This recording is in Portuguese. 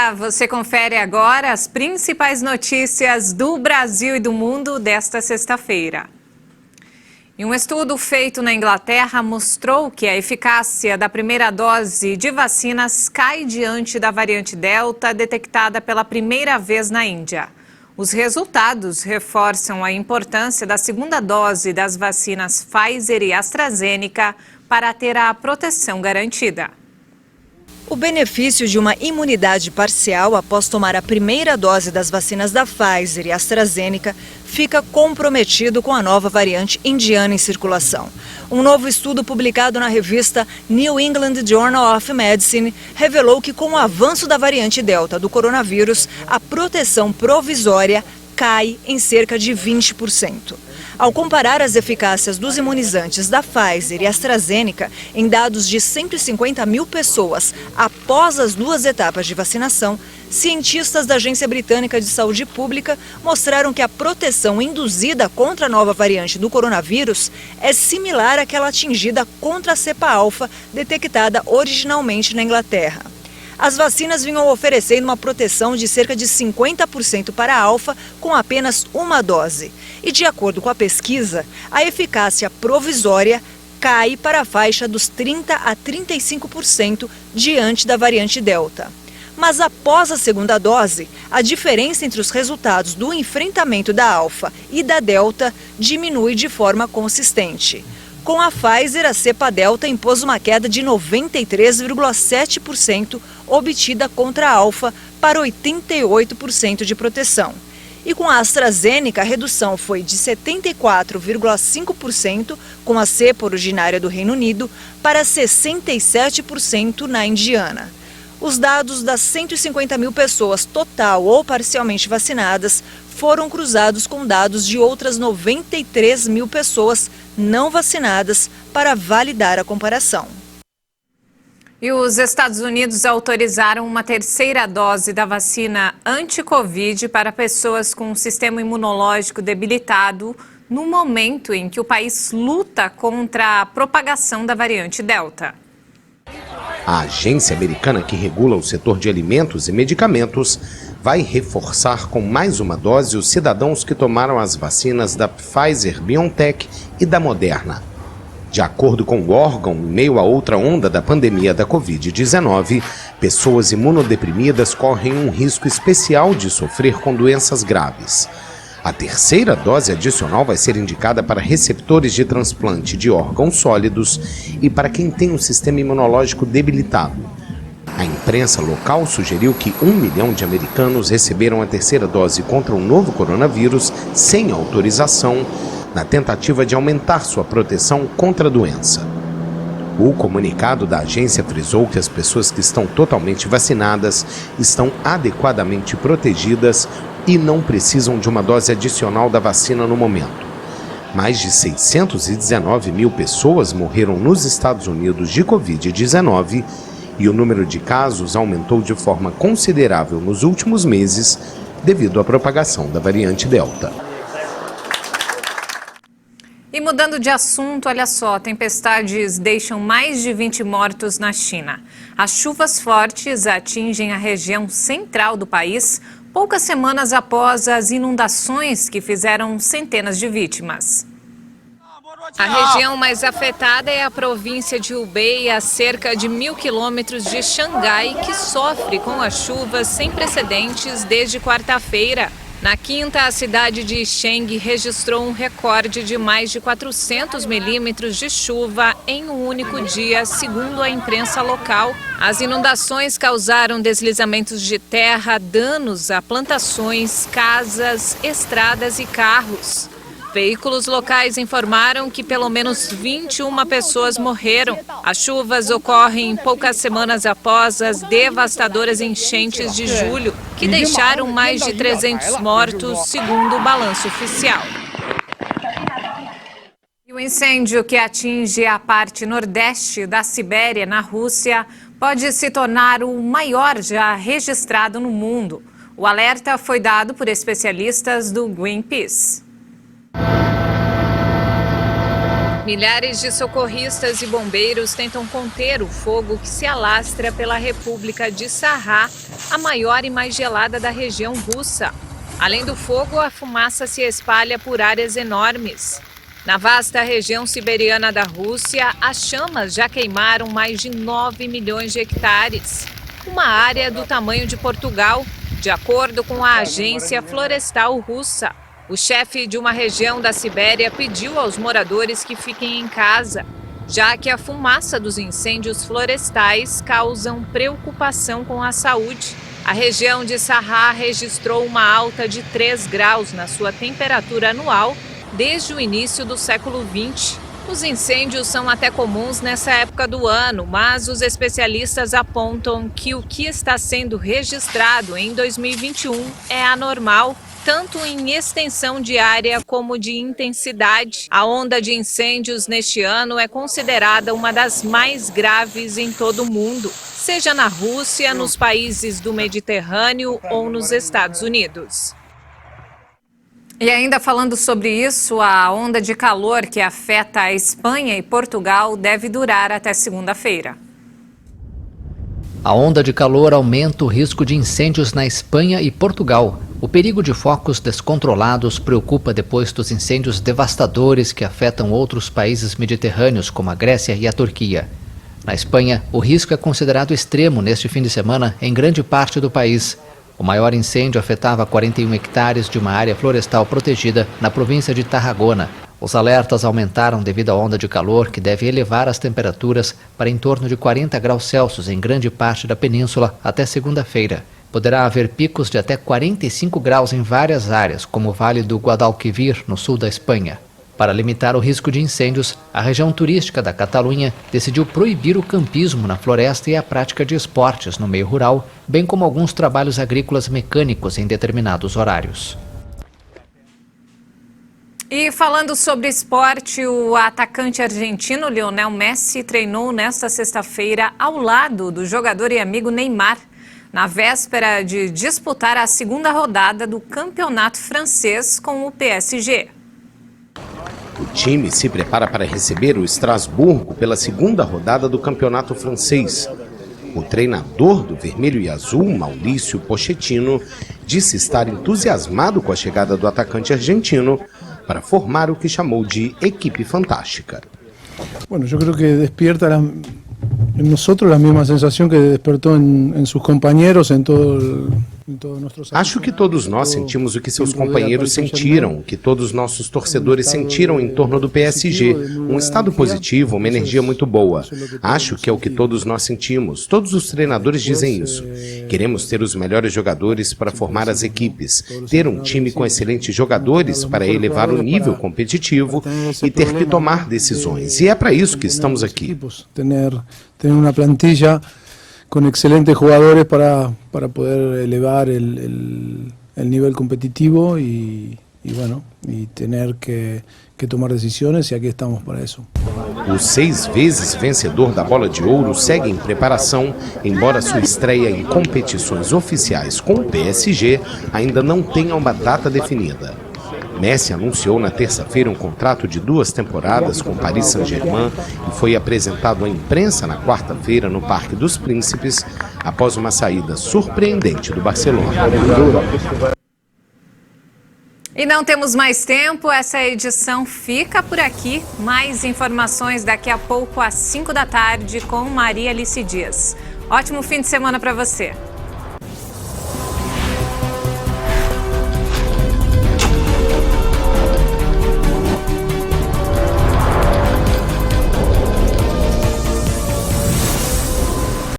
Olá, você confere agora as principais notícias do Brasil e do mundo desta sexta-feira. E um estudo feito na Inglaterra mostrou que a eficácia da primeira dose de vacinas cai diante da variante Delta detectada pela primeira vez na Índia. Os resultados reforçam a importância da segunda dose das vacinas Pfizer e AstraZeneca para ter a proteção garantida. O benefício de uma imunidade parcial após tomar a primeira dose das vacinas da Pfizer e AstraZeneca fica comprometido com a nova variante indiana em circulação. Um novo estudo publicado na revista New England Journal of Medicine revelou que com o avanço da variante Delta do coronavírus, a proteção provisória cai em cerca de 20%. Ao comparar as eficácias dos imunizantes da Pfizer e AstraZeneca em dados de 150 mil pessoas após as duas etapas de vacinação, cientistas da Agência Britânica de Saúde Pública mostraram que a proteção induzida contra a nova variante do coronavírus é similar àquela atingida contra a cepa alfa detectada originalmente na Inglaterra. As vacinas vinham oferecendo uma proteção de cerca de 50% para a alfa com apenas uma dose. E de acordo com a pesquisa, a eficácia provisória cai para a faixa dos 30% a 35% diante da variante Delta. Mas após a segunda dose, a diferença entre os resultados do enfrentamento da alfa e da Delta diminui de forma consistente. Com a Pfizer, a cepa Delta impôs uma queda de 93,7% obtida contra a alfa para 88% de proteção. E com a AstraZeneca, a redução foi de 74,5% com a cepa originária do Reino Unido para 67% na indiana. Os dados das 150 mil pessoas total ou parcialmente vacinadas foram cruzados com dados de outras 93 mil pessoas não vacinadas para validar a comparação. E os Estados Unidos autorizaram uma terceira dose da vacina anti-Covid para pessoas com um sistema imunológico debilitado no momento em que o país luta contra a propagação da variante Delta. A agência americana que regula o setor de alimentos e medicamentos vai reforçar com mais uma dose os cidadãos que tomaram as vacinas da Pfizer-BioNTech e da Moderna. De acordo com o órgão, em meio a outra onda da pandemia da Covid-19, pessoas imunodeprimidas correm um risco especial de sofrer com doenças graves. A terceira dose adicional vai ser indicada para receptores de transplante de órgãos sólidos e para quem tem um sistema imunológico debilitado. A imprensa local sugeriu que 1 milhão de americanos receberam a terceira dose contra o novo coronavírus sem autorização, na tentativa de aumentar sua proteção contra a doença. O comunicado da agência frisou que as pessoas que estão totalmente vacinadas estão adequadamente protegidas e não precisam de uma dose adicional da vacina no momento. Mais de 619 mil pessoas morreram nos Estados Unidos de Covid-19 e o número de casos aumentou de forma considerável nos últimos meses devido à propagação da variante Delta. E mudando de assunto, olha só, tempestades deixam mais de 20 mortos na China. As chuvas fortes atingem a região central do país, poucas semanas após as inundações que fizeram centenas de vítimas. A região mais afetada é a província de Hubei, a cerca de 1.000 quilômetros de Xangai, que sofre com as chuvas sem precedentes desde quarta-feira. Na quinta, a cidade de Chengdu registrou um recorde de mais de 400 milímetros de chuva em um único dia, segundo a imprensa local. As inundações causaram deslizamentos de terra, danos a plantações, casas, estradas e carros. Veículos locais informaram que pelo menos 21 pessoas morreram. As chuvas ocorrem poucas semanas após as devastadoras enchentes de julho, que deixaram mais de 300 mortos, segundo o balanço oficial. E o incêndio que atinge a parte nordeste da Sibéria, na Rússia, pode se tornar o maior já registrado no mundo. O alerta foi dado por especialistas do Greenpeace. Milhares de socorristas e bombeiros tentam conter o fogo que se alastra pela República de Sarrá, a maior e mais gelada da região russa. Além do fogo, a fumaça se espalha por áreas enormes. Na vasta região siberiana da Rússia, as chamas já queimaram mais de 9 milhões de hectares, uma área do tamanho de Portugal, de acordo com a Agência Florestal Russa. O chefe de uma região da Sibéria pediu aos moradores que fiquem em casa, já que a fumaça dos incêndios florestais causam preocupação com a saúde. A região de Sarrá registrou uma alta de 3 graus na sua temperatura anual desde o início do século XX. Os incêndios são até comuns nessa época do ano, mas os especialistas apontam que o que está sendo registrado em 2021 é anormal, tanto em extensão de área como de intensidade. A onda de incêndios neste ano é considerada uma das mais graves em todo o mundo, seja na Rússia, nos países do Mediterrâneo ou nos Estados Unidos. E ainda falando sobre isso, a onda de calor que afeta a Espanha e Portugal deve durar até segunda-feira. A onda de calor aumenta o risco de incêndios na Espanha e Portugal. O perigo de focos descontrolados preocupa depois dos incêndios devastadores que afetam outros países mediterrâneos, como a Grécia e a Turquia. Na Espanha, o risco é considerado extremo neste fim de semana em grande parte do país. O maior incêndio afetava 41 hectares de uma área florestal protegida na província de Tarragona. Os alertas aumentaram devido à onda de calor que deve elevar as temperaturas para em torno de 40 graus Celsius em grande parte da península até segunda-feira. Poderá haver picos de até 45 graus em várias áreas, como o Vale do Guadalquivir, no sul da Espanha. Para limitar o risco de incêndios, a região turística da Catalunha decidiu proibir o campismo na floresta e a prática de esportes no meio rural, bem como alguns trabalhos agrícolas mecânicos em determinados horários. E falando sobre esporte, o atacante argentino Lionel Messi treinou nesta sexta-feira ao lado do jogador e amigo Neymar, na véspera de disputar a segunda rodada do campeonato francês com o PSG. O time se prepara para receber o Estrasburgo pela segunda rodada do campeonato francês. O treinador do vermelho e azul, Mauricio Pochettino, disse estar entusiasmado com a chegada do atacante argentino para formar o que chamou de equipe fantástica. Bueno, yo creo que despierta en nosotros la misma sensación que despertó en sus compañeros, en todos nuestros. Acho que todos nós sentimos o que seus companheiros sentiram, o que todos nossos torcedores sentiram em torno do PSG, um estado positivo, uma energia muito boa. Acho que é o que todos nós sentimos, todos os treinadores dizem isso. Queremos ter os melhores jogadores para formar as equipes, ter um time com excelentes jogadores para elevar o nível competitivo e ter que tomar decisões. E é para isso que estamos aqui. Tener una plantilla con excelentes jugadores para poder elevar el nivel competitivo y tener que tomar decisiones, y aquí estamos para eso. O 6 vezes vencedor da Bola de Ouro segue em preparação, embora sua estreia em competições oficiais com o PSG ainda não tenha uma data definida. Messi anunciou na terça-feira um contrato de 2 temporadas com o Paris Saint-Germain e foi apresentado à imprensa na quarta-feira no Parque dos Príncipes, após uma saída surpreendente do Barcelona. E não temos mais tempo, essa edição fica por aqui. Mais informações daqui a pouco às 5 da tarde com Maria Alice Dias. Ótimo fim de semana para você.